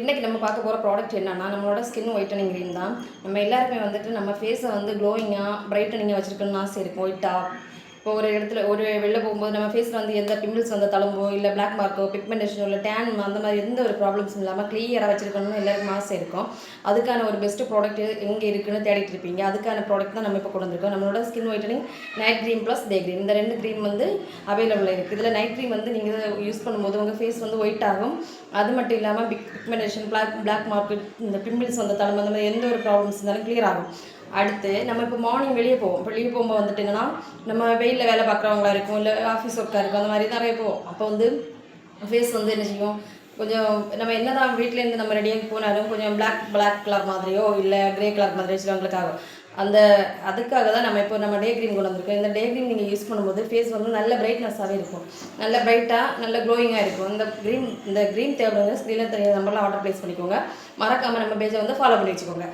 இன்றைக்கி நம்ம பார்க்க போகிற ப்ராடக்ட் என்னன்னா நம்மளோட ஸ்கின் ஒயிட்டனிங் க்ரீம் தான். நம்ம எல்லாருமே வந்துட்டு நம்ம ஃபேஸை வந்து க்ளோயிங்காக பிரைட்டனிங்காக வச்சுருக்கணும்னு ஆசை இருக்கும். ஒயிட்டாக இப்போ ஒரு இடத்துல ஒரு வெளில போகும்போது நம்ம ஃபேஸில் வந்து எந்த பிம்பிள்ஸ் வந்து தழும்போ இல்லை பிளாக் மார்க்கோ பிக்மெண்டேஷனோ இல்லை டேன் அந்த மாதிரி எந்த ஒரு ப்ராப்ளம்ஸும் இல்லாமல் கிளியராக வச்சுருக்கணும்னு எல்லாருக்கும் ஆசை இருக்கும். அதுக்கான ஒரு பெஸ்ட்டு ப்ராடக்ட் எங்கே இருக்குன்னு தேடிட்டு இருப்பீங்க. அதுக்கான ப்ராடக்ட் தான் நம்ம இப்போ கொண்டு வந்திருக்கோம். நம்மளோட skin whitening night cream plus day cream, இந்த 2 க்ரீம் வந்து அவைலபிளாக இருக்குது. இதில் நைட் க்ரீம் வந்து நீங்கள் யூஸ் பண்ணும்போது உங்கள் ஃபேஸ் வந்து ஒயிட் ஆகும். அது மட்டும் இல்லாமல் பிக்மெண்டேஷன் பிளாக் மார்க்கு இந்த பிம்பிள்ஸ் வந்து தழும்பு அந்த மாதிரி எந்த ஒரு ப்ராப்ளம்ஸ் இருந்தாலும் கிளியர் ஆகும். அடுத்து நம்ம இப்போ மார்னிங் வெளியே போகும்போது வந்துட்டு என்னன்னா நம்ம வெயிலில் வேலை பார்க்குறவங்களா இருக்கும், இல்லை ஆஃபீஸ் ஒர்க்காக இருக்கும், அந்த மாதிரி நிறைய போவோம். அப்போ வந்து ஃபேஸ் வந்து என்ன செய்யும், கொஞ்சம் நம்ம என்ன தான் வீட்டிலேருந்து நம்ம ரெடியாகி போனாலும் கொஞ்சம் பிளாக் கலர் மாதிரியோ இல்லை க்ரே கலர் மாதிரியோ சிலவங்களுக்காக அதுக்காக தான் நம்ம டே க்ரீம் கொண்டு வந்திருக்கோம். இந்த டே க்ரீம் நீங்கள் யூஸ் பண்ணும்போது ஃபேஸ் வந்து நல்ல பிரைட்னஸாகவே இருக்கும், நல்ல பிரைட்டாக நல்ல க்ளோயிங்காக இருக்கும். இந்த க்ரீம் தேவைப்படுங்க. ஸ்க்ரீனில் தெரிய நம்பரில் ஆர்டர் ப்ளேஸ் பண்ணிக்கோங்க. மறக்காமல் நம்ம பேஜை வந்து ஃபாலோ பண்ணி வச்சுக்கோங்க.